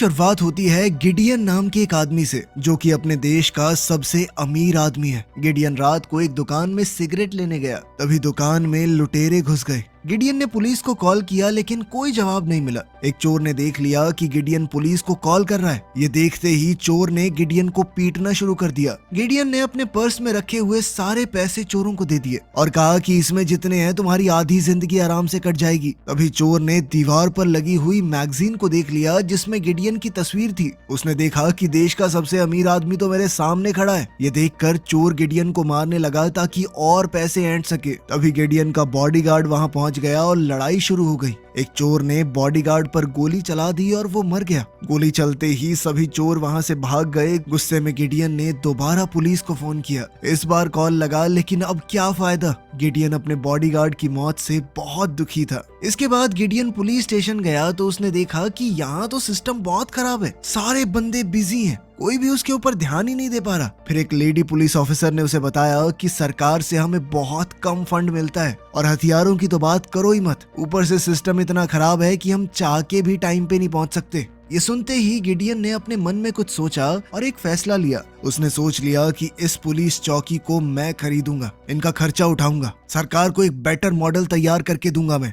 शुरुआत होती है गिडियन नाम के एक आदमी से, जो कि अपने देश का सबसे अमीर आदमी है। गिडियन रात को एक दुकान में सिगरेट लेने गया, तभी दुकान में लुटेरे घुस गए। गिडियन ने पुलिस को कॉल किया लेकिन कोई जवाब नहीं मिला। एक चोर ने देख लिया कि गिडियन पुलिस को कॉल कर रहा है। ये देखते ही चोर ने गिडियन को पीटना शुरू कर दिया। गिडियन ने अपने पर्स में रखे हुए सारे पैसे चोरों को दे दिए और कहा कि इसमें जितने हैं तुम्हारी आधी जिंदगी आराम से कट जाएगी। तभी चोर ने दीवार पर लगी हुई मैगजीन को देख लिया जिसमें गिडियन की तस्वीर थी। उसने देखा कि देश का सबसे अमीर आदमी तो मेरे सामने खड़ा है। ये देखकर चोर गिडियन को मारने लगा ताकि और पैसे ऐंठ सके। तभी गिडियन का बॉडीगार्ड वहां पहुंच गया और लड़ाई शुरू हो गई। एक चोर ने बॉडीगार्ड पर गोली चला दी और वो मर गया। गोली चलते ही सभी चोर वहां से भाग गए। गुस्से में गिडियन ने दोबारा पुलिस को फोन किया। इस बार कॉल लगा लेकिन अब क्या फायदा। गिडियन अपने बॉडीगार्ड की मौत से बहुत दुखी था। इसके बाद गिडियन पुलिस स्टेशन गया तो उसने देखा कि यहाँ तो सिस्टम बहुत खराब है, सारे बंदे बिजी हैं, कोई भी उसके ऊपर ध्यान ही नहीं दे पा रहा। फिर एक लेडी पुलिस ऑफिसर ने उसे बताया कि सरकार से हमें बहुत कम फंड मिलता है और हथियारों की तो बात करो ही मत। ऊपर से सिस्टम इतना खराब है कि हम चाह के भी टाइम पे नहीं पहुंच सकते। ये सुनते ही गिडियन ने अपने मन में कुछ सोचा और एक फैसला लिया। उसने सोच लिया कि इस पुलिस चौकी को मैं खरीदूंगा, इनका खर्चा उठाऊंगा, सरकार को एक बेटर मॉडल तैयार करके दूंगा मैं।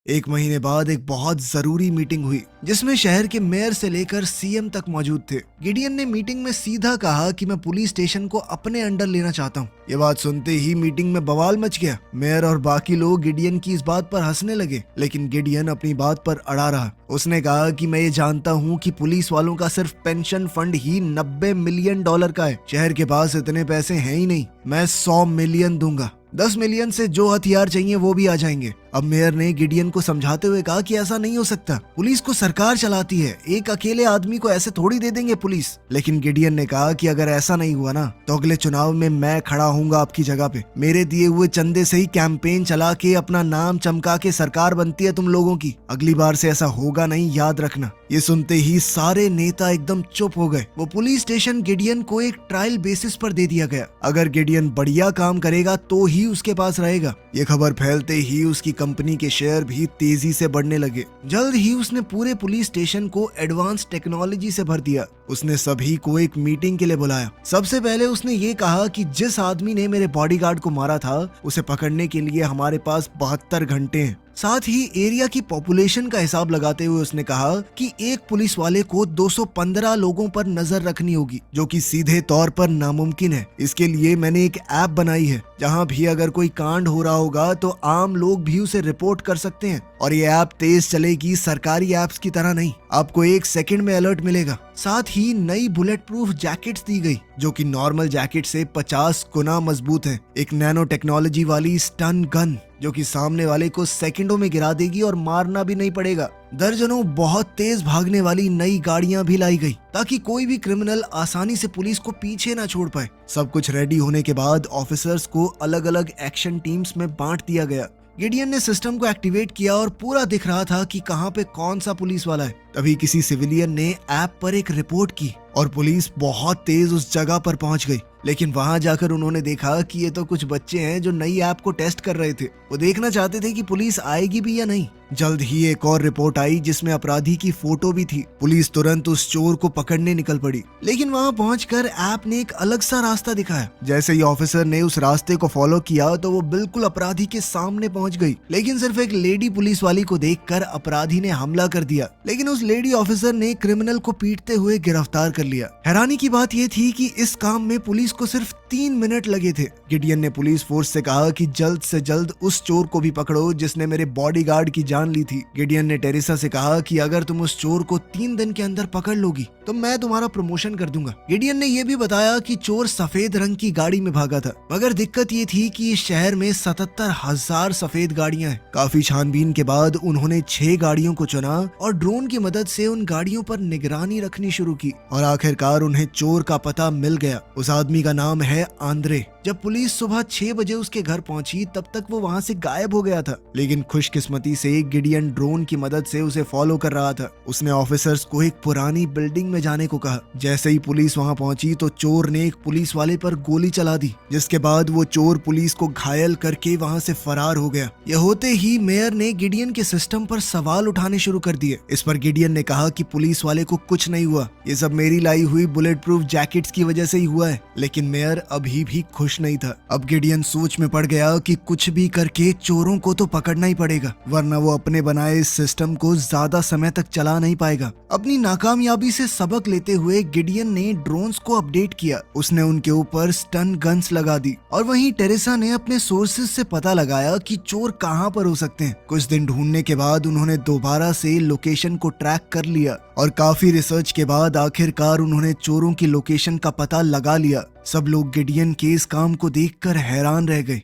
एक महीने बाद एक बहुत जरूरी मीटिंग हुई जिसमें शहर के मेयर से लेकर सीएम तक मौजूद थे। गिडियन ने मीटिंग में सीधा कहा कि मैं पुलिस स्टेशन को अपने अंडर लेना चाहता हूँ। ये बात सुनते ही मीटिंग में बवाल मच गया। मेयर और बाकी लोग गिडियन की इस बात पर हंसने लगे, लेकिन गिडियन अपनी बात पर अड़ा रहा। उसने कहा कि मैं ये जानता हूँ कि पुलिस वालों का सिर्फ पेंशन फंड ही $90 मिलियन का है। शहर के पास इतने पैसे हैं ही नहीं। मैं 100 मिलियन दूंगा, 10 मिलियन से जो हथियार चाहिए वो भी आ जाएंगे। अब मेयर ने गिडियन को समझाते हुए कहा कि ऐसा नहीं हो सकता, पुलिस को सरकार चलाती है, एक अकेले आदमी को ऐसे थोड़ी दे देंगे पुलिस। लेकिन गिडियन ने कहा कि अगर ऐसा नहीं हुआ ना तो अगले चुनाव में मैं खड़ा हूंगा आपकी जगह पे। मेरे दिए हुए चंदे से ही कैंपेन चला के अपना नाम चमका के सरकार बनती है तुम लोगों की। अगली बार से ऐसा होगा नहीं, याद रखना। ये सुनते ही सारे नेता एकदम चुप हो गए। वो पुलिस स्टेशन गिडियन को एक ट्रायल बेसिस पर दे दिया गया। अगर गिडियन बढ़िया काम करेगा तो ही उसके पास रहेगा। ये खबर फैलते ही उसकी कंपनी के शेयर भी तेजी से बढ़ने लगे। जल्द ही उसने पूरे पुलिस स्टेशन को एडवांस टेक्नोलॉजी से भर दिया। उसने सभी को एक मीटिंग के लिए बुलाया। सबसे पहले उसने ये कहा कि जिस आदमी ने मेरे बॉडीगार्ड को मारा था उसे पकड़ने के लिए हमारे पास 72 घंटे हैं। साथ ही एरिया की पॉपुलेशन का हिसाब लगाते हुए उसने कहा कि एक पुलिस वाले को 215 लोगों पर नजर रखनी होगी, जो कि सीधे तौर पर नामुमकिन है। इसके लिए मैंने एक ऐप बनाई है जहां भी अगर कोई कांड हो रहा होगा तो आम लोग भी उसे रिपोर्ट कर सकते हैं। और ये ऐप तेज चलेगी, सरकारी ऐप्स की तरह नहीं। आपको 1 सेकंड में अलर्ट मिलेगा। साथ ही नई बुलेट प्रूफ जैकेट्स दी गई जो कि नॉर्मल जैकेट से 50 गुना मजबूत है। एक नैनो टेक्नोलॉजी वाली स्टन गन जो कि सामने वाले को सेकंडों में गिरा देगी और मारना भी नहीं पड़ेगा। दर्जनों बहुत तेज भागने वाली नई गाड़ियां भी लाई गई ताकि कोई भी क्रिमिनल आसानी से पुलिस को पीछे ना छोड़ पाए। सब कुछ रेडी होने के बाद ऑफिसर्स को अलग अलग एक्शन टीम्स में बांट दिया गया। गिडियन ने सिस्टम को एक्टिवेट किया और पूरा दिख रहा था कि कहां पे कौन सा पुलिस वाला है। तभी किसी सिविलियन ने ऐप पर एक रिपोर्ट की और पुलिस बहुत तेज उस जगह पर पहुंच गई। लेकिन वहां जाकर उन्होंने देखा कि ये तो कुछ बच्चे हैं जो नई ऐप को टेस्ट कर रहे थे। वो देखना चाहते थे कि पुलिस आएगी भी या नहीं। जल्द ही एक और रिपोर्ट आई जिसमें अपराधी की फोटो भी थी। पुलिस तुरंत उस चोर को पकड़ने निकल पड़ी, लेकिन वहां पहुंचकर ऐप ने एक अलग सा रास्ता दिखाया। जैसे ही ऑफिसर ने उस रास्ते को फॉलो किया तो वो बिल्कुल अपराधी के सामने पहुंच गई। लेकिन सिर्फ एक लेडी पुलिस वाली को देखकर अपराधी ने हमला कर दिया, लेकिन उस लेडी ऑफिसर ने क्रिमिनल को पीटते हुए गिरफ्तार कर लिया। हैरानी की बात यह थी कि इस काम में पुलिस को सिर्फ 3 मिनट लगे थे। गिडियन ने पुलिस फोर्स से कहा कि जल्द से जल्द उस चोर को भी पकड़ो जिसने मेरे बॉडीगार्ड की जान ली थी। गिडियन ने टेरेसा से कहा कि अगर तुम उस चोर को 3 दिन के अंदर पकड़ लोगी तो मैं तुम्हारा प्रमोशन कर दूंगा। गिडियन ने यह भी बताया कि चोर सफेद रंग की गाड़ी में भागा था, मगर दिक्कत ये थी कि इस शहर में 77,000 सफेद गाड़ियां हैं। काफी छानबीन के बाद उन्होंने 6 गाड़ियों को चुना और ड्रोन की मदद से उन गाड़ियों पर निगरानी रखनी शुरू की और आखिरकार उन्हें चोर का पता मिल गया। उस आदमी का नाम है है आंद्रे। जब पुलिस सुबह 6 बजे उसके घर पहुंची तब तक वो वहां से गायब हो गया था, लेकिन खुशकिस्मती से गिडियन ड्रोन की मदद से उसे फॉलो कर रहा था। उसने ऑफिसर्स को एक पुरानी बिल्डिंग में जाने को कहा। जैसे ही पुलिस वहां पहुंची तो चोर ने एक पुलिस वाले पर गोली चला दी, जिसके बाद वो चोर पुलिस को घायल करके वहां से फरार हो गया। यह होते ही मेयर ने गिडियन के सिस्टम पर सवाल उठाने शुरू कर दिए। इस पर गिडियन ने कहा कि पुलिस वाले को कुछ नहीं हुआ, ये सब मेरी लाई हुई बुलेट प्रूफ जैकेट्स की वजह से ही हुआ है। लेकिन मेयर अभी भी खुश नहीं था। अब गिडियन सोच में पड़ गया कि कुछ भी करके चोरों को तो पकड़ना ही पड़ेगा, वरना वो अपने बनाए इस सिस्टम को ज्यादा समय तक चला नहीं पाएगा। अपनी नाकामयाबी से सबक लेते हुए गिडियन ने ड्रोन्स को अपडेट किया। उसने उनके ऊपर स्टन गन्स लगा दी और वहीं टेरेसा ने अपने सोर्सेज से पता लगाया कि चोर कहां पर हो सकते हैं। कुछ दिन ढूंढने के बाद उन्होंने दोबारा से लोकेशन को ट्रैक कर लिया और काफी रिसर्च के बाद आखिरकार उन्होंने चोरों की लोकेशन का पता लगा लिया। सब लोग गिडियन के इस काम को देखकर हैरान रह गए।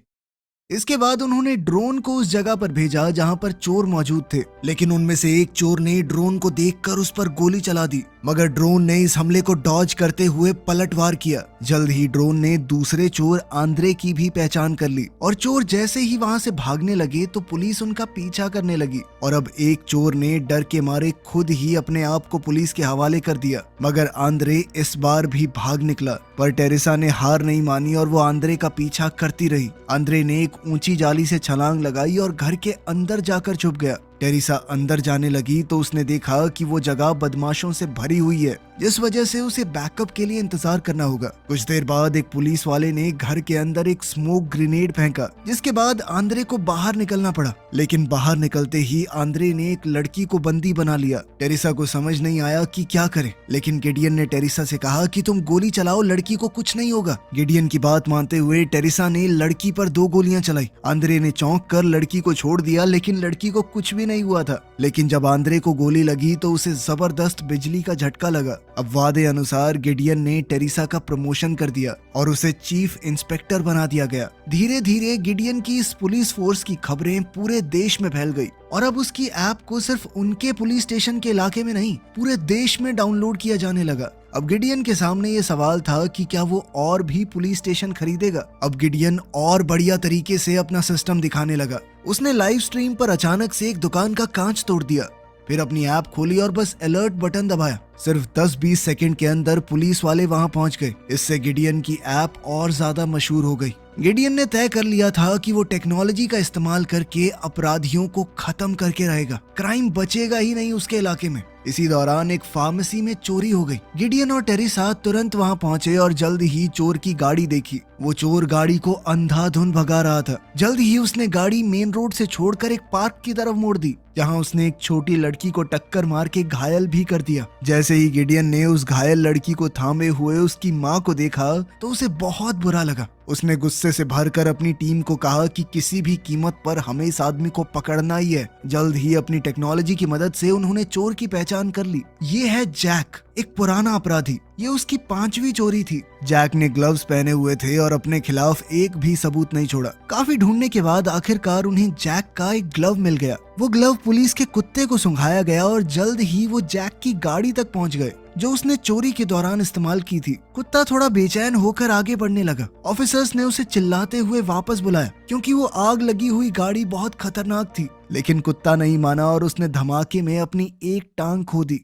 इसके बाद उन्होंने ड्रोन को उस जगह पर भेजा जहां पर चोर मौजूद थे, लेकिन उनमें से एक चोर ने ड्रोन को देखकर उस पर गोली चला दी, मगर ड्रोन ने इस हमले को डॉज करते हुए पलटवार किया। जल्द ही ड्रोन ने दूसरे चोर आंद्रे की भी पहचान कर ली और चोर जैसे ही वहां से भागने लगे तो पुलिस उनका पीछा करने लगी और अब एक चोर ने डर के मारे खुद ही अपने आप को पुलिस के हवाले कर दिया, मगर आंद्रे इस बार भी भाग निकला। पर टेरेसा ने हार नहीं मानी और वो आंद्रे का पीछा करती रही। आंद्रे ने एक ऊंची जाली से छलांग लगाई और घर के अंदर जाकर छुप गया। टेरेसा अंदर जाने लगी तो उसने देखा कि वो जगह बदमाशों से भरी हुई है, जिस वजह से उसे बैकअप के लिए इंतजार करना होगा। कुछ देर बाद एक पुलिस वाले ने घर के अंदर एक स्मोक ग्रेनेड फेंका, जिसके बाद आंद्रे को बाहर निकलना पड़ा। लेकिन बाहर निकलते ही आंद्रे ने एक लड़की को बंदी बना लिया। टेरेसा को समझ नहीं आया कि क्या करे, लेकिन गिडियन ने टेरेसा से कहा कि तुम गोली चलाओ, लड़की को कुछ नहीं होगा। गिडियन की बात मानते हुए टेरेसा ने लड़की पर 2 गोलियां चलाई। आंद्रे ने चौंक कर लड़की को छोड़ दिया, लेकिन लड़की को कुछ भी नहीं हुआ था। लेकिन जब आंद्रे को गोली लगी तो उसे जबरदस्त बिजली का झटका लगा। अब वादे अनुसार गिडियन ने टेरेसा का प्रमोशन कर दिया और उसे चीफ इंस्पेक्टर बना दिया गया। धीरे धीरे गिडियन की इस पुलिस फोर्स की खबरें पूरे देश में फैल गई और अब उसकी ऐप को सिर्फ उनके पुलिस स्टेशन के इलाके में नहीं, पूरे देश में डाउनलोड किया जाने लगा। अब गिडियन के सामने ये सवाल था कि क्या वो और भी पुलिस स्टेशन खरीदेगा। अब गिडियन और बढ़िया तरीके से अपना सिस्टम दिखाने लगा। उसने लाइव स्ट्रीम पर अचानक से एक दुकान का कांच तोड़ दिया, फिर अपनी ऐप खोली और बस अलर्ट बटन दबाया। सिर्फ 10-20 सेकंड के अंदर पुलिस वाले वहां पहुंच गए। इससे गिडियन की ऐप और ज्यादा मशहूर हो गई। गिडियन ने तय कर लिया था कि वो टेक्नोलॉजी का इस्तेमाल करके अपराधियों को खत्म करके रहेगा। क्राइम बचेगा ही नहीं उसके इलाके में। इसी दौरान एक फार्मेसी में चोरी हो गई। गिडियन और टेरेसा तुरंत वहां पहुंचे और जल्द ही चोर की गाड़ी देखी। वो चोर गाड़ी को अंधाधुंध भगा रहा था। जल्द ही उसने गाड़ी मेन रोड से छोड़कर एक पार्क की तरफ मोड़ दी, जहां उसने एक छोटी लड़की को टक्कर मार के घायल भी कर दिया। जैसे ही गिडियन ने उस घायल लड़की को थामे हुए उसकी माँ को देखा तो उसे बहुत बुरा लगा। उसने गुस्से से भरकर अपनी टीम को कहा कि किसी भी कीमत पर हमें इस आदमी को पकड़ना ही है। जल्द ही अपनी टेक्नोलॉजी की मदद से उन्होंने चोर की पहचान कर ली। ये है जैक, एक पुराना अपराधी। ये उसकी 5वीं चोरी थी। जैक ने ग्लव्स पहने हुए थे और अपने खिलाफ एक भी सबूत नहीं छोड़ा। काफी ढूंढने के बाद आखिरकार उन्हें जैक का एक ग्लव मिल गया। वो ग्लव पुलिस के कुत्ते को सुंघाया गया और जल्द ही वो जैक की गाड़ी तक पहुंच गए, जो उसने चोरी के दौरान इस्तेमाल की थी। कुत्ता थोड़ा बेचैन होकर आगे बढ़ने लगा। ऑफिसर्स ने उसे चिल्लाते हुए वापस बुलाया, क्योंकि वो आग लगी हुई गाड़ी बहुत खतरनाक थी। लेकिन कुत्ता नहीं माना और उसने धमाके में अपनी एक टांग खो दी।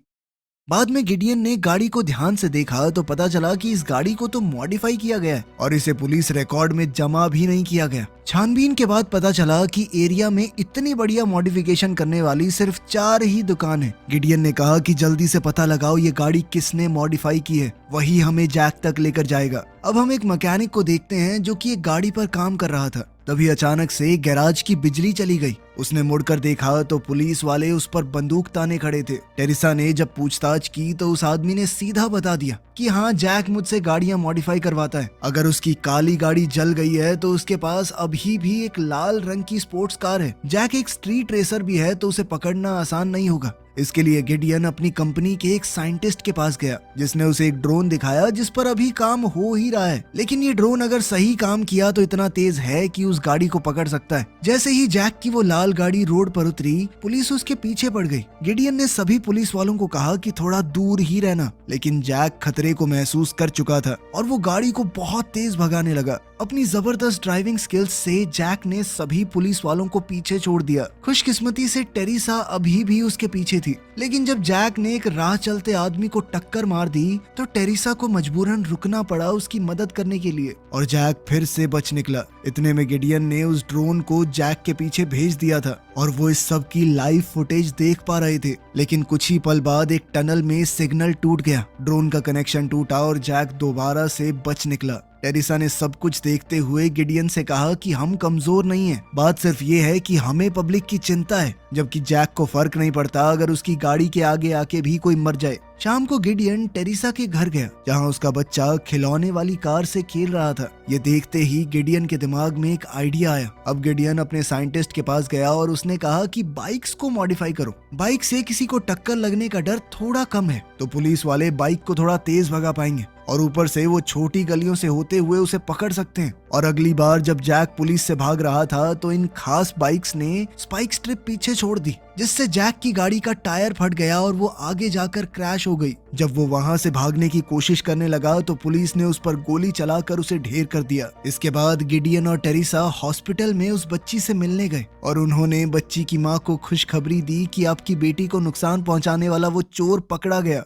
बाद में गिडियन ने गाड़ी को ध्यान से देखा तो पता चला कि इस गाड़ी को तो मॉडिफाई किया गया है और इसे पुलिस रिकॉर्ड में जमा भी नहीं किया गया। छानबीन के बाद पता चला कि एरिया में इतनी बढ़िया मॉडिफिकेशन करने वाली सिर्फ 4 ही दुकान है। गिडियन ने कहा कि जल्दी से पता लगाओ ये गाड़ी किसने मॉडिफाई की है, वही हमें जैक तक लेकर जाएगा। अब हम एक मैकेनिक को देखते हैं जो कि एक गाड़ी पर काम कर रहा था। तभी अचानक से गैराज की बिजली चली गई। उसने मुड़कर देखा तो पुलिस वाले उस पर बंदूक ताने खड़े थे। टेरेसा ने जब पूछताछ की तो उस आदमी ने सीधा बता दिया कि हाँ, जैक मुझसे गाड़ियां मॉडिफाई करवाता है। अगर उसकी काली गाड़ी जल गई है तो उसके पास अभी भी एक लाल रंग की स्पोर्ट्स कार है। जैक एक स्ट्रीट रेसर भी है, तो उसे पकड़ना आसान नहीं होगा। इसके लिए गिडियन अपनी कंपनी के एक साइंटिस्ट के पास गया, जिसने उसे एक ड्रोन दिखाया जिस पर अभी काम हो ही रहा है। लेकिन ये ड्रोन अगर सही काम किया तो इतना तेज है कि उस गाड़ी को पकड़ सकता है। जैसे ही जैक की वो लाल गाड़ी रोड पर उतरी, पुलिस उसके पीछे पड़ गई। गिडियन ने सभी पुलिस वालों को कहा कि थोड़ा दूर ही रहना, लेकिन जैक खतरे को महसूस कर चुका था और वो गाड़ी को बहुत तेज भगाने लगा। अपनी जबरदस्त ड्राइविंग स्किल्स से जैक ने सभी पुलिस वालों को पीछे छोड़ दिया। खुशकिस्मती से टेरिसा अभी भी उसके पीछे थी, लेकिन जब जैक ने एक राह चलते आदमी को टक्कर मार दी तो टेरिसा को मजबूरन रुकना पड़ा उसकी मदद करने के लिए, और जैक फिर से बच निकला। इतने में गिडियन ने उस ड्रोन को जैक के पीछे भेज दिया था और वो इस सब की लाइव फुटेज देख पा रहे थे। लेकिन कुछ ही पल बाद एक टनल में सिग्नल टूट गया, ड्रोन का कनेक्शन टूटा और जैक दोबारा से बच निकला। टेरिसा ने सब कुछ देखते हुए गिडियन से कहा कि हम कमजोर नहीं हैं, बात सिर्फ ये है कि हमें पब्लिक की चिंता है। जबकि जैक को फर्क नहीं पड़ता अगर उसकी गाड़ी के आगे आके भी कोई मर जाए। शाम को गिडियन टेरिसा के घर गया, जहां उसका बच्चा खिलौने वाली कार से खेल रहा था। ये देखते ही गिडियन के दिमाग में एक आइडिया आया। अब गिडियन अपने साइंटिस्ट के पास गया और उसने कहा कि बाइक्स को मॉडिफाई करो, बाइक से किसी को टक्कर लगने का डर थोड़ा कम है, तो पुलिस वाले बाइक को थोड़ा तेज भगा पाएंगे और ऊपर से वो छोटी गलियों से होते हुए उसे पकड़ सकते हैं। और अगली बार जब जैक पुलिस से भाग रहा था तो इन खास बाइक्स ने स्पाइक स्ट्रिप पीछे छोड़ दी, जिससे जैक की गाड़ी का टायर फट गया और वो आगे जाकर क्रैश हो गई। जब वो वहां से भागने की कोशिश करने लगा तो पुलिस ने उस पर गोली चलाकर उसे ढेर कर दिया। इसके बाद गिडियन और टेरिसा हॉस्पिटल में उस बच्ची से मिलने गए और उन्होंने बच्ची की माँ को खुशखबरी दी कि आपकी बेटी को नुकसान पहुंचाने वाला वो चोर पकड़ा गया।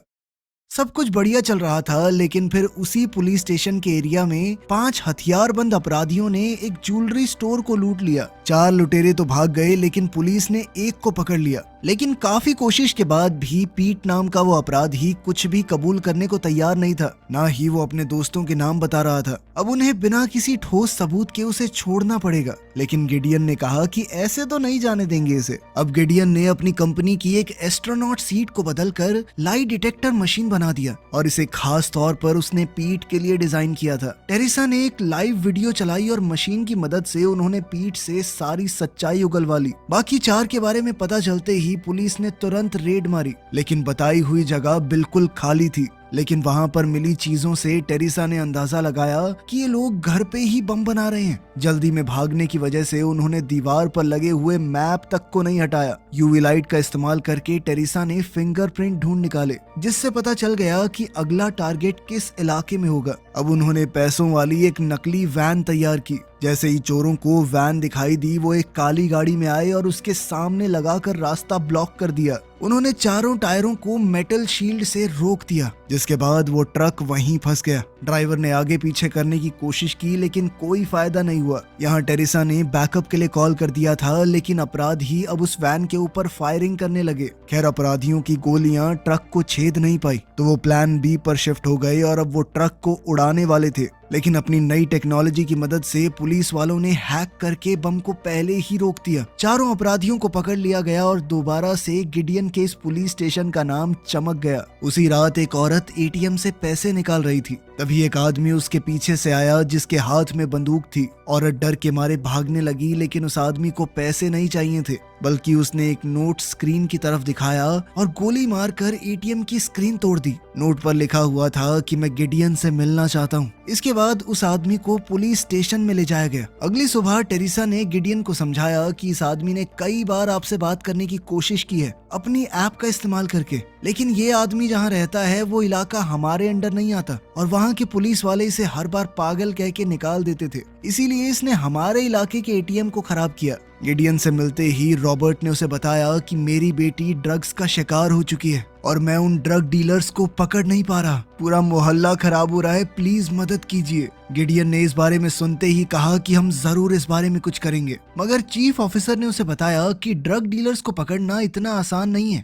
सब कुछ बढ़िया चल रहा था, लेकिन फिर उसी पुलिस स्टेशन के एरिया में 5 हथियारबंद अपराधियों ने एक ज्वेलरी स्टोर को लूट लिया। 4 लुटेरे तो भाग गए, लेकिन पुलिस ने एक को पकड़ लिया। लेकिन काफी कोशिश के बाद भी पीट नाम का वो अपराधी कुछ भी कबूल करने को तैयार नहीं था, ना ही वो अपने दोस्तों के नाम बता रहा था। अब उन्हें बिना किसी ठोस सबूत के उसे छोड़ना पड़ेगा। लेकिन गिडियन ने कहा कि ऐसे तो नहीं जाने देंगे इसे। अब गिडियन ने अपनी कंपनी की एक एस्ट्रोनॉट सीट को बदलकर लाई डिटेक्टर मशीन बना दिया और इसे खास तौर पर उसने पीट के लिए डिजाइन किया था। टेरिसा ने एक लाइव वीडियो चलाई और मशीन की मदद से उन्होंने पीट से सारी सच्चाई उगलवा ली। बाकी 4 के बारे में पता चलते ही पुलिस ने तुरंत रेड मारी, लेकिन बताई हुई जगह बिल्कुल खाली थी। लेकिन वहां पर मिली चीजों से टेरिसा ने अंदाजा लगाया कि ये लोग घर पे ही बम बना रहे हैं। जल्दी में भागने की वजह से उन्होंने दीवार पर लगे हुए मैप तक को नहीं हटाया। यूवी लाइट का इस्तेमाल करके टेरिसा ने फिंगरप्रिंट ढूंढ निकाले, जिससे पता चल गया कि अगला टारगेट किस इलाके में होगा। अब उन्होंने पैसों वाली एक नकली वैन तैयार की। जैसे ही चोरों को वैन दिखाई दी, वो एक काली गाड़ी में आए और उसके सामने लगाकर रास्ता ब्लॉक कर दिया। उन्होंने चारों टायरों को मेटल शील्ड से रोक दिया, जिसके बाद वो ट्रक वहीं फंस गया। ड्राइवर ने आगे पीछे करने की कोशिश की, लेकिन कोई फायदा नहीं हुआ। यहाँ टेरिसा ने बैकअप के लिए कॉल कर दिया था, लेकिन अपराधी अब उस वैन के ऊपर फायरिंग करने लगे। खैर, अपराधियों की गोलियां ट्रक को छेद नहीं पाई, तो वो प्लान बी पर शिफ्ट हो गए और अब वो ट्रक को उड़ाने वाले थे। लेकिन अपनी नई टेक्नोलॉजी की मदद से पुलिस वालों ने हैक करके बम को पहले ही रोक दिया। चारों अपराधियों को पकड़ लिया गया और दोबारा से गिडियन के इस पुलिस स्टेशन का नाम चमक गया। उसी रात एक औरत एटीएम से पैसे निकाल रही थी, तभी एक आदमी उसके पीछे से आया जिसके हाथ में बंदूक थी। औरत डर के मारे भागने लगी, लेकिन उस आदमी को पैसे नहीं चाहिए थे, बल्कि उसने एक नोट स्क्रीन की तरफ दिखाया और गोली मारकर एटीएम की स्क्रीन तोड़ दी। नोट पर लिखा हुआ था कि मैं गिडियन से मिलना चाहता हूँ। इसके बाद उस आदमी को पुलिस स्टेशन में ले जाया गया। अगली सुबह टेरिसा ने गिडियन को समझाया कि इस आदमी ने कई बार आपसे बात करने की कोशिश की है अपनी ऐप का इस्तेमाल करके, लेकिन ये आदमी जहाँ रहता है वो इलाका हमारे अंडर नहीं आता और वहाँ के पुलिस वाले इसे हर बार पागल कह के निकाल देते थे, इसीलिए इसने हमारे इलाके के एटीएम को खराब किया। गिडियन से मिलते ही रॉबर्ट ने उसे बताया कि मेरी बेटी ड्रग्स का शिकार हो चुकी है और मैं उन ड्रग डीलर्स को पकड़ नहीं पा रहा। पूरा मोहल्ला खराब हो रहा है, प्लीज मदद कीजिए। गिडियन ने इस बारे में सुनते ही कहा कि हम जरूर इस बारे में कुछ करेंगे, मगर चीफ ऑफिसर ने उसे बताया कि ड्रग डीलर्स को पकड़ना इतना आसान नहीं है।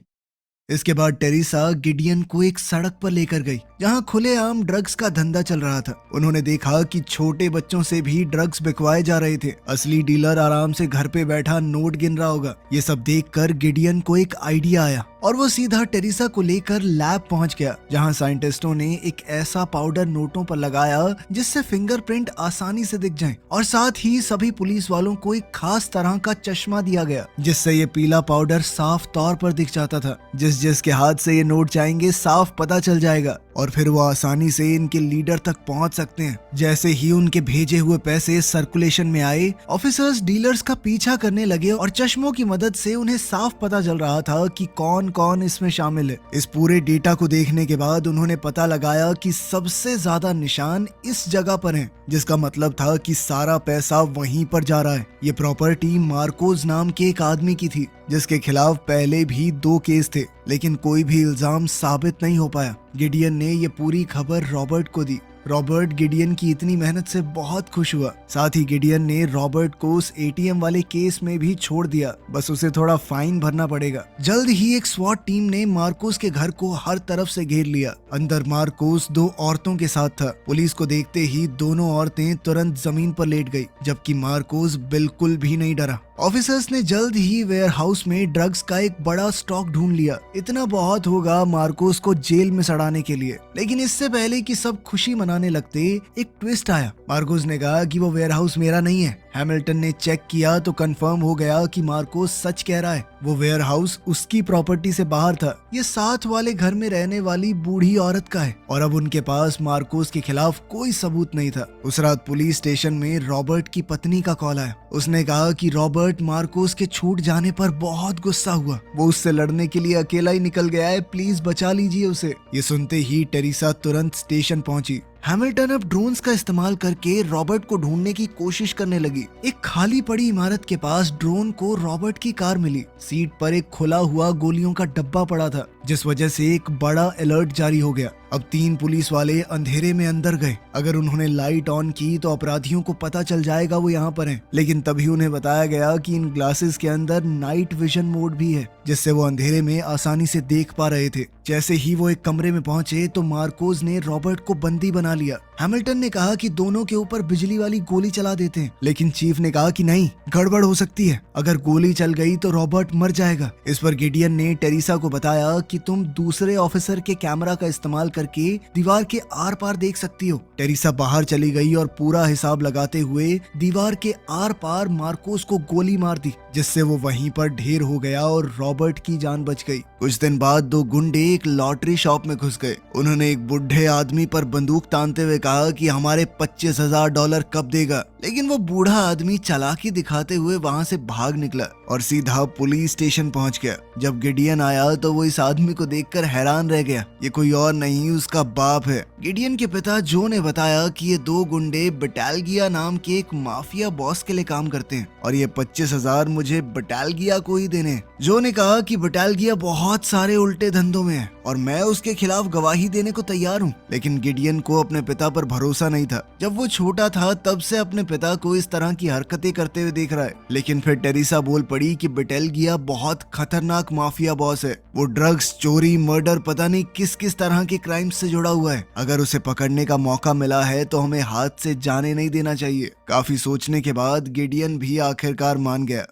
इसके बाद टेरिसा गिडियन को एक सड़क पर लेकर गई जहां खुलेआम ड्रग्स का धंधा चल रहा था। उन्होंने देखा कि छोटे बच्चों से भी ड्रग्स बिकवाए जा रहे थे। असली डीलर आराम से घर पे बैठा नोट गिन रहा होगा। ये सब देखकर गिडियन को एक आइडिया आया। और वो सीधा टेरिसा को लेकर लैब पहुंच गया, जहां साइंटिस्टों ने एक ऐसा पाउडर नोटों पर लगाया जिससे फिंगरप्रिंट आसानी से दिख जाएं, और साथ ही सभी पुलिस वालों को एक खास तरह का चश्मा दिया गया जिससे ये पीला पाउडर साफ तौर पर दिख जाता था। जिसके हाथ से ये नोट जाएंगे साफ पता चल जाएगा और फिर वो आसानी से इनके लीडर तक पहुंच सकते हैं। जैसे ही उनके भेजे हुए पैसे सर्कुलेशन में आए, ऑफिसर्स डीलर्स का पीछा करने लगे और चश्मों की मदद से उन्हें साफ पता चल रहा था कि कौन कौन इसमें शामिल है। इस पूरे डेटा को देखने के बाद उन्होंने पता लगाया कि सबसे ज्यादा निशान इस जगह पर हैं, जिसका मतलब था कि सारा पैसा वहीं पर जा रहा है। ये प्रॉपर्टी मार्कोस नाम के एक आदमी की थी जिसके खिलाफ पहले भी 2 केस थे, लेकिन कोई भी इल्जाम साबित नहीं हो पाया। गिडियन ने ये पूरी खबर रॉबर्ट को दी। रॉबर्ट गिडियन की इतनी मेहनत से बहुत खुश हुआ। साथ ही गिडियन ने रॉबर्ट को उस एटीएम वाले केस में भी छोड़ दिया, बस उसे थोड़ा फाइन भरना पड़ेगा। जल्द ही एक स्वॉट टीम ने मार्कोस के घर को हर तरफ से घेर लिया। अंदर मार्कोस 2 औरतों के साथ था। पुलिस को देखते ही दोनों औरतें तुरंत जमीन पर लेट गई, जबकि मार्कोस बिल्कुल भी नहीं डरा। ऑफिसर्स ने जल्द ही वेयर हाउस में ड्रग्स का एक बड़ा स्टॉक ढूंढ लिया। इतना बहुत होगा मार्कोस को जेल में सड़ाने के लिए। लेकिन इससे पहले कि सब खुशी मनाने लगते, एक ट्विस्ट आया। मार्कोस ने कहा कि वो वेयर हाउस मेरा नहीं है। हैमिल्टन ने चेक किया तो कंफर्म हो गया कि मार्कोस सच कह रहा है। वो वेयर हाउस उसकी प्रॉपर्टी से बाहर था। ये साथ वाले घर में रहने वाली बूढ़ी औरत का है और अब उनके पास मार्कोस के खिलाफ कोई सबूत नहीं था। उस रात पुलिस स्टेशन में रॉबर्ट की पत्नी का कॉल आया। उसने कहा कि रॉबर्ट मार्कोस के छूट जाने पर बहुत गुस्सा हुआ। वो उससे लड़ने के लिए अकेला ही निकल गया है, प्लीज बचा लीजिए उसे। ये सुनते ही टेरिसा तुरंत स्टेशन पहुंची। हैमिल्टन अब ड्रोन्स का इस्तेमाल करके रॉबर्ट को ढूंढने की कोशिश करने लगी। एक खाली पड़ी इमारत के पास ड्रोन को रॉबर्ट की कार मिली। सीट पर एक खुला हुआ गोलियों का डब्बा पड़ा था, जिस वजह से एक बड़ा अलर्ट जारी हो गया। अब 3 पुलिस वाले अंधेरे में अंदर गए। अगर उन्होंने लाइट ऑन की तो अपराधियों को पता चल जाएगा वो यहाँ पर हैं। लेकिन तभी उन्हें बताया गया कि इन ग्लासेस के अंदर नाइट विजन मोड भी है, जिससे वो अंधेरे में आसानी से देख पा रहे थे। जैसे ही वो एक कमरे में पहुंचे तो मार्कोस ने रॉबर्ट को बंदी बना लिया। हैमिल्टन ने कहा कि दोनों के ऊपर बिजली वाली गोली चला देते हैं, लेकिन चीफ ने कहा कि नहीं, गड़बड़ हो सकती है। अगर गोली चल गई तो रॉबर्ट मर जाएगा। इस पर गिडियन ने टेरिसा को बताया कि तुम दूसरे ऑफिसर के कैमरा का इस्तेमाल करके दीवार के आर पार देख सकती हो। टेरिसा बाहर चली गई और पूरा हिसाब लगाते हुए दीवार के आर पार मार्कोस को गोली मार दी, जिससे वो वहीं पर ढेर हो गया और रॉबर्ट की जान बच गई। कुछ दिन बाद 2 गुंडे एक लॉटरी शॉप में घुस गए। उन्होंने एक बुढ़े आदमी पर बंदूक तानते हुए कहा कि हमारे $25,000 कब देगा, लेकिन वो बूढ़ा आदमी चालाकी दिखाते हुए वहां से भाग निकला और सीधा पुलिस स्टेशन पहुंच गया। जब गिडियन आया तो वो इस आदमी को देखकर हैरान रह गया। ये कोई और नहीं, उसका बाप है। गिडियन के पिता जो ने बताया कि ये 2 गुंडे बटालगिया नाम के एक माफिया बॉस के लिए काम करते हैं और ये 25,000 मुझे बटालगिया को ही देने। जो ने कहा कि बटालगिया बहुत सारे उल्टे धंधों में है और मैं उसके खिलाफ गवाही देने को तैयार हूँ। लेकिन गिडियन को अपने पिता पर भरोसा नहीं था। जब वो छोटा था तब से अपने पिता को इस तरह की हरकतें करते हुए देख रहा है। लेकिन फिर टेरिसा बोल पड़ी कि बटालगिया बहुत खतरनाक माफिया बॉस है। वो ड्रग्स, चोरी, मर्डर, पता नहीं किस किस तरह के क्राइम्स से जुड़ा हुआ है। अगर उसे पकड़ने का मौका मिला है तो हमें हाथ से जाने नहीं देना चाहिए। काफी सोचने के बाद गिडियन भी आखिरकार मान गया।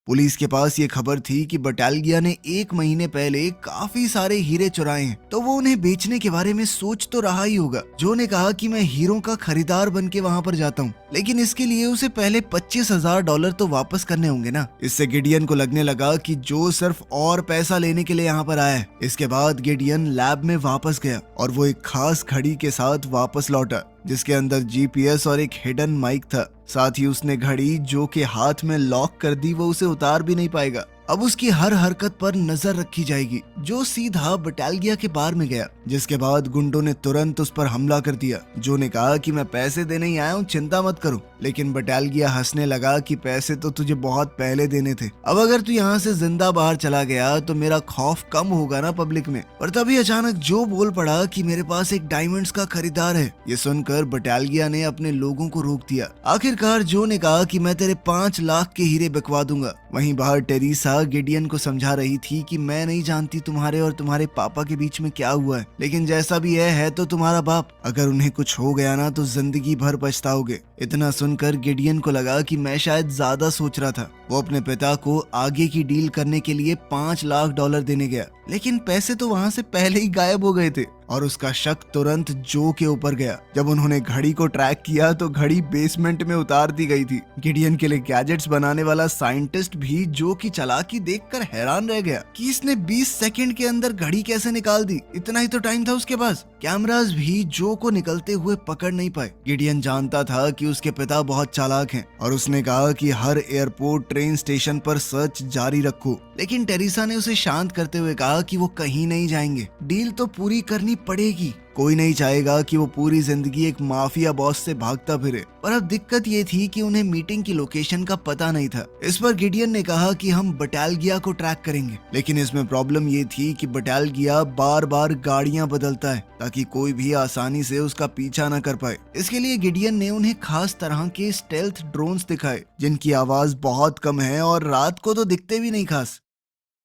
पुलिस के पास ये खबर थी कि बटालगिया ने 1 महीने पहले काफी सारे हीरे चुराए हैं, तो वो उन्हें बेचने के बारे में सोच तो रहा ही होगा। जो ने कहा कि मैं हीरों का खरीदार बन के वहाँ पर जाता हूँ, लेकिन इसके लिए उसे पहले $25,000 तो वापस करने होंगे ना। इससे गिडियन को लगने लगा कि जो सिर्फ और पैसा लेने के लिए यहाँ पर आया है। इसके बाद गिडियन लैब में वापस गया और वो एक खास घड़ी के साथ वापस लौटा, जिसके अंदर जीपीएस और एक हिडन माइक था। साथ ही उसने घड़ी जो के हाथ में लॉक कर दी, वो उसे उतार भी नहीं पाएगा। अब उसकी हर हरकत पर नजर रखी जाएगी। जो सीधा बटालगिया के बार में गया, जिसके बाद गुंडों ने तुरंत उस पर हमला कर दिया। जो ने कहा कि मैं पैसे देने ही आया हूँ, चिंता मत करो। लेकिन बटालगिया हंसने लगा कि पैसे तो तुझे बहुत पहले देने थे। अब अगर तू यहाँ से जिंदा बाहर चला गया तो मेरा खौफ कम होगा ना पब्लिक में। और तभी अचानक जो बोल पड़ा कि मेरे पास एक डायमंड्स का खरीदार है। ये सुनकर बटालगिया ने अपने लोगों को रोक दिया। आखिरकार जो ने कहा कि मैं तेरे 5 लाख के हीरे बिकवा दूंगा। वहीं बाहर टेरिसा गिडियन को समझा रही थी कि मैं नहीं जानती तुम्हारे और तुम्हारे पापा के बीच में क्या हुआ है, लेकिन जैसा भी है तो तुम्हारा बाप। अगर उन्हें कुछ हो गया ना तो जिंदगी भर पछताओगे। इतना सुनकर गिडियन को लगा कि मैं शायद ज्यादा सोच रहा था। वो अपने पिता को आगे की डील करने के लिए $5 लाख देने गया, लेकिन पैसे तो वहां से पहले ही गायब हो गए थे और उसका शक तुरंत जो के ऊपर गया। जब उन्होंने घड़ी को ट्रैक किया तो घड़ी बेसमेंट में उतार दी गई थी। गिडियन के लिए गैजेट्स बनाने वाला साइंटिस्ट भी जो की चालाकी देखकर हैरान रह गया कि इसने 20 सेकंड के अंदर घड़ी कैसे निकाल दी। इतना ही तो टाइम था उसके पास। कैमरास भी जो को निकलते हुए पकड़ नहीं पाए। गिडियन जानता था कि उसके पिता बहुत चालाक हैं और उसने कहा कि हर एयरपोर्ट ट्रेन स्टेशन पर सर्च जारी रखो, लेकिन टेरिसा ने उसे शांत करते हुए कहा कि वो कहीं नहीं जाएंगे, डील तो पूरी करनी पड़ेगी। कोई नहीं चाहेगा कि वो पूरी जिंदगी एक माफिया बॉस से भागता फिरे। पर अब दिक्कत ये थी कि उन्हें मीटिंग की लोकेशन का पता नहीं था। इस पर गिडियन ने कहा कि हम बटालगिया को ट्रैक करेंगे, लेकिन इसमें प्रॉब्लम ये थी कि बटालगिया बार बार गाड़ियां बदलता है ताकि कोई भी आसानी से उसका पीछा न कर पाए। इसके लिए गिडियन ने उन्हें खास तरह के स्टेल्थ ड्रोन्स दिखाए जिनकी आवाज बहुत कम है और रात को तो दिखते भी नहीं खास।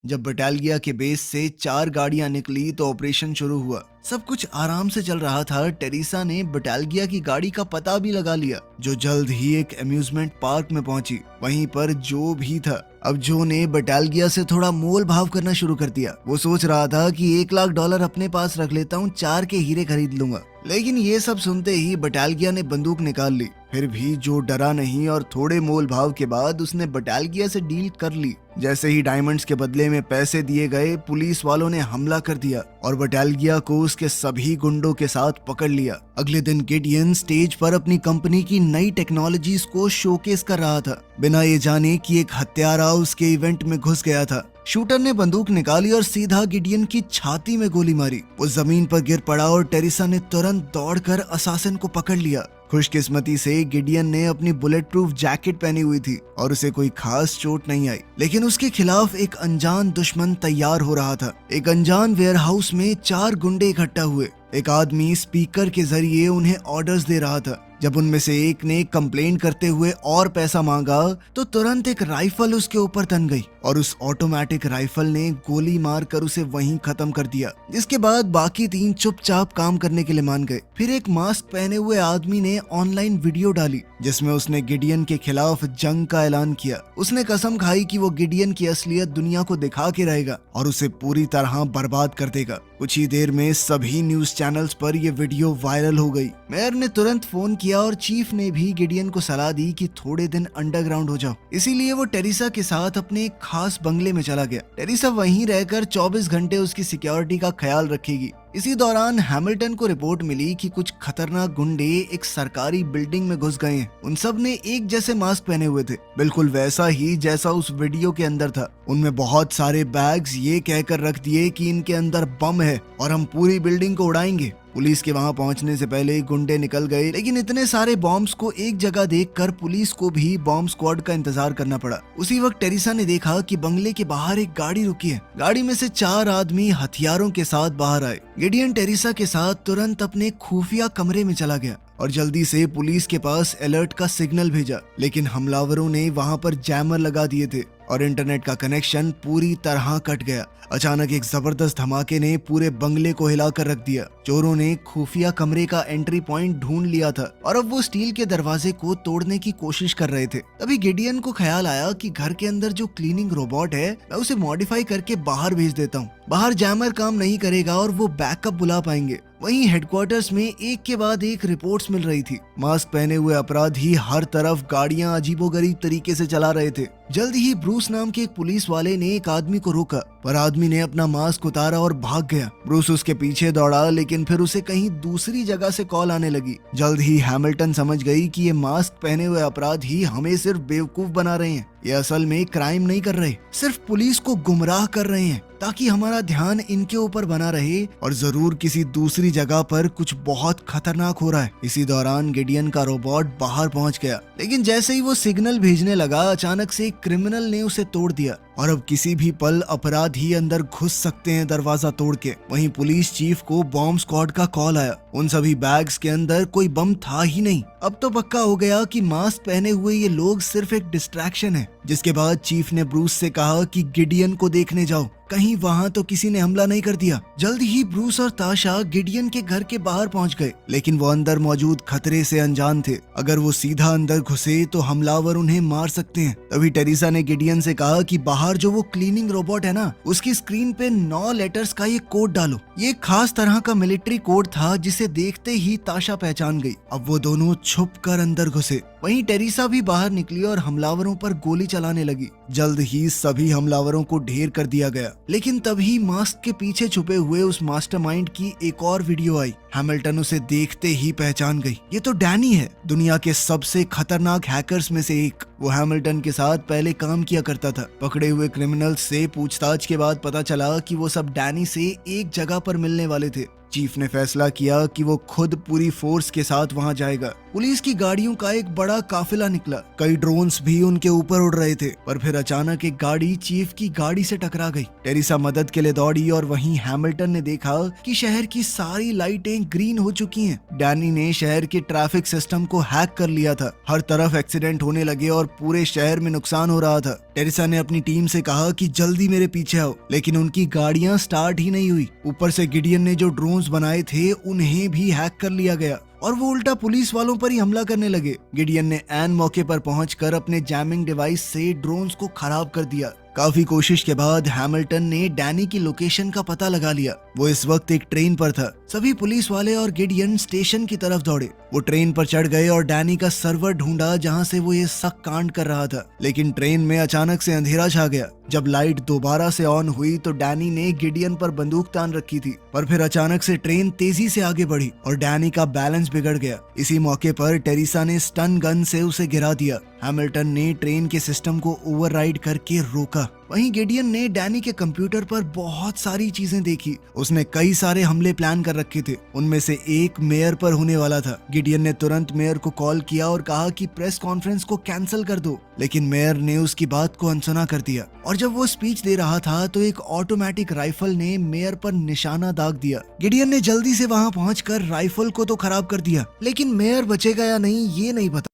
जब बटालगिया के बेस से 4 गाड़ियां निकली तो ऑपरेशन शुरू हुआ। सब कुछ आराम से चल रहा था। टेरिसा ने बटालगिया की गाड़ी का पता भी लगा लिया, जो जल्द ही एक अम्यूजमेंट पार्क में पहुंची। वहीं पर जो भी था। अब जो ने बटालगिया से थोड़ा मोल भाव करना शुरू कर दिया। वो सोच रहा था कि $1 लाख अपने पास रख लेता हूँ, 4 के हीरे खरीद लूंगा। लेकिन ये सब सुनते ही बटालगिया ने बंदूक निकाल ली। फिर भी जो डरा नहीं और थोड़े मोल भाव के बाद उसने बटालगिया से डील कर ली। जैसे ही डायमंड्स के बदले में पैसे दिए गए, पुलिस वालों ने हमला कर दिया और बटालगिया को उसके सभी गुंडों के साथ पकड़ लिया। अगले दिन गिडियन स्टेज पर अपनी कंपनी की नई टेक्नोलॉजीज को शोकेस कर रहा था, बिना ये जाने कि एक हत्यारा उसके इवेंट में घुस गया था। शूटर ने बंदूक निकाली और सीधा गिडियन की छाती में गोली मारी। वो जमीन पर गिर पड़ा और टेरिसा ने तुरंत दौड़कर असासिन को पकड़ लिया। खुशकिस्मती से गिडियन ने अपनी बुलेट प्रूफ जैकेट पहनी हुई थी और उसे कोई खास चोट नहीं आई, लेकिन उसके खिलाफ एक अनजान दुश्मन तैयार हो रहा था। एक अनजान वेयरहाउस में 4 गुंडे इकट्ठा हुए। एक आदमी स्पीकर के जरिए उन्हें ऑर्डर्स दे रहा था। जब उनमें से एक ने कंप्लेंट करते हुए और पैसा मांगा तो तुरंत एक राइफल उसके ऊपर तन गई और उस ऑटोमेटिक राइफल ने गोली मारकर उसे वहीं खत्म कर दिया। जिसके बाद बाकी 3 चुपचाप काम करने के लिए मान गए। फिर एक मास्क पहने हुए आदमी ने ऑनलाइन वीडियो डाली जिसमें उसने गिडियन के खिलाफ जंग का ऐलान किया। उसने कसम खाई कि वो गिडियन की असलियत दुनिया को दिखा के रहेगा और उसे पूरी तरह बर्बाद कर देगा। कुछ ही देर में सभी न्यूज चैनल्स पर यह वीडियो वायरल हो गई। मेयर ने तुरंत फोन किया और चीफ ने भी गिडियन को सलाह दी कि थोड़े दिन अंडरग्राउंड हो जाओ। इसीलिए वो टेरिसा के साथ अपने एक खास बंगले में चला गया। टेरिसा वहीं रहकर 24 घंटे उसकी सिक्योरिटी का ख्याल रखेगी। इसी दौरान हैमिल्टन को रिपोर्ट मिली कि कुछ खतरनाक गुंडे एक सरकारी बिल्डिंग में घुस गए हैं। उन सब ने एक जैसे मास्क पहने हुए थे, बिल्कुल वैसा ही जैसा उस वीडियो के अंदर था। उनमें बहुत सारे बैग्स ये कहकर रख दिए कि इनके अंदर बम है और हम पूरी बिल्डिंग को उड़ाएंगे। पुलिस के वहां पहुंचने से पहले गुंडे निकल गए, लेकिन इतने सारे बॉम्ब्स को एक जगह देखकर पुलिस को भी बॉम्ब स्क्वाड का इंतजार करना पड़ा। उसी वक्त टेरिसा ने देखा कि बंगले के बाहर एक गाड़ी रुकी है। गाड़ी में से 4 आदमी हथियारों के साथ बाहर आए। गिडियन टेरिसा के साथ तुरंत अपने खुफिया कमरे में चला गया और जल्दी से पुलिस के पास अलर्ट का सिग्नल भेजा, लेकिन हमलावरों ने वहां पर जैमर लगा दिए थे और इंटरनेट का कनेक्शन पूरी तरह कट गया। अचानक एक जबरदस्त धमाके ने पूरे बंगले को हिलाकर रख दिया। चोरों ने खुफिया कमरे का एंट्री पॉइंट ढूंढ लिया था और अब वो स्टील के दरवाजे को तोड़ने की कोशिश कर रहे थे। तभी गिडियन को ख्याल आया कि घर के अंदर जो क्लीनिंग रोबोट है, मैं उसे मॉडिफाई करके बाहर भेज देता हूँ। बाहर जैमर काम नहीं करेगा और वो बैकअप बुला पाएंगे। वहीं हेडक्वार्टर्स में एक के बाद एक रिपोर्ट्स मिल रही थी। मास्क पहने हुए अपराधी हर तरफ गाड़ियां अजीबोगरीब तरीके से चला रहे थे। जल्द ही ब्रूस नाम के एक पुलिस वाले ने एक आदमी को रोका, पर आदमी ने अपना मास्क उतारा और भाग गया। ब्रूस उसके पीछे दौड़ा, लेकिन फिर उसे कहीं दूसरी जगह से कॉल आने लगी। जल्द ही हैमिल्टन समझ गई कि ये मास्क पहने हुए अपराधी हमें सिर्फ बेवकूफ बना रहे हैं। ये असल में क्राइम नहीं कर रहे, सिर्फ पुलिस को गुमराह कर रहे हैं ताकि हमारा ध्यान इनके ऊपर बना रहे और जरूर किसी दूसरी जगह पर कुछ बहुत खतरनाक हो रहा है। इसी दौरान गिडियन का रोबोट बाहर पहुंच गया, लेकिन जैसे ही वो सिग्नल भेजने लगा, अचानक से एक क्रिमिनल ने उसे तोड़ दिया और अब किसी भी पल अपराधी अंदर घुस सकते हैं दरवाजा तोड़ के। वहीं पुलिस चीफ को बॉम्ब स्क्वाड का कॉल आया। उन सभी बैग्स के अंदर कोई बम था ही नहीं। अब तो पक्का हो गया कि मास्क पहने हुए ये लोग सिर्फ एक डिस्ट्रैक्शन है। जिसके बाद चीफ ने ब्रूस से कहा कि गिडियन को देखने जाओ। कहीं वहाँ तो किसी ने हमला नहीं कर दिया। जल्द ही ब्रूस और ताशा गिडियन के घर के बाहर पहुँच गए, लेकिन वो अंदर मौजूद खतरे से अनजान थे। अगर वो सीधा अंदर घुसे तो हमलावर उन्हें मार सकते हैं। तभी टेरिसा ने गिडियन से कहा कि बाहर जो वो क्लीनिंग रोबोट है ना, उसकी स्क्रीन पे 9 लेटर्स का ये कोड डालो। ये खास तरह का मिलिट्री कोड था जिसे देखते ही ताशा पहचान गई। अब वो दोनों छुप कर अंदर घुसे। वहीं टेरिसा भी बाहर निकली और हमलावरों पर गोली चलाने लगी। जल्द ही सभी हमलावरों को ढेर कर दिया गया, लेकिन तभी मास्क के पीछे छुपे हुए उस मास्टरमाइंड की एक और वीडियो आई। हैमिल्टन उसे देखते ही पहचान गई। ये तो डैनी है, दुनिया के सबसे खतरनाक हैकर्स में से एक। वो हैमिल्टन के साथ पहले काम किया करता था। पकड़े हुए क्रिमिनल्स से पूछताछ के बाद पता चला कि वो सब डैनी से एक जगह पर मिलने वाले थे। चीफ ने फैसला किया कि वो खुद पूरी फोर्स के साथ वहां जाएगा। पुलिस की गाड़ियों का एक बड़ा काफिला निकला। कई ड्रोन्स भी उनके ऊपर उड़ रहे थे, पर फिर अचानक एक गाड़ी चीफ की गाड़ी से टकरा गई। टेरिसा मदद के लिए दौड़ी और वहीं हैमिल्टन ने देखा कि शहर की सारी लाइटें ग्रीन हो चुकी हैं। डैनी ने शहर के ट्रैफिक सिस्टम को हैक कर लिया था। हर तरफ एक्सीडेंट होने लगे और पूरे शहर में नुकसान हो रहा था। टेरिसा ने अपनी टीम से कहा कि जल्दी मेरे पीछे आओ, लेकिन उनकी गाड़ियां स्टार्ट ही नहीं हुई। ऊपर से गिडियन ने जो ड्रोन्स बनाए थे उन्हें भी हैक कर लिया गया और वो उल्टा पुलिस वालों पर ही हमला करने लगे। गिडियन ने ऐन मौके पर पहुंचकर अपने जैमिंग डिवाइस से ड्रोन्स को खराब कर दिया। काफी कोशिश के बाद हैमिल्टन ने डैनी की लोकेशन का पता लगा लिया। वो इस वक्त एक ट्रेन पर था। सभी पुलिस वाले और गिडियन स्टेशन की तरफ दौड़े। वो ट्रेन पर चढ़ गए और डैनी का सर्वर ढूंढा जहां से वो ये सख्त कांड कर रहा था। लेकिन ट्रेन में अचानक से अंधेरा छा गया। जब लाइट दोबारा से ऑन हुई तो डैनी ने गिडियन पर बंदूक तान रखी थी, पर फिर अचानक से ट्रेन तेजी से आगे बढ़ी और डैनी का बैलेंस बिगड़ गया। इसी मौके पर टेरिसा ने स्टन गन से उसे गिरा दिया। हैमिल्टन ने ट्रेन के सिस्टम को ओवरराइड करके रोका। वहीं गिडियन ने डैनी के कंप्यूटर पर बहुत सारी चीजें देखी। उसने कई सारे हमले प्लान कर रखे थे, उनमें से एक मेयर पर होने वाला था। गिडियन ने तुरंत मेयर को कॉल किया और कहा कि प्रेस कॉन्फ्रेंस को कैंसिल कर दो, लेकिन मेयर ने उसकी बात को अनसुना कर दिया और जब वो स्पीच दे रहा था तो एक ऑटोमेटिक राइफल ने मेयर पर निशाना दाग दिया। गिडियन ने जल्दी से वहां पहुंचकर राइफल को तो खराब कर दिया, लेकिन मेयर बचेगा या नहीं ये नहीं पता।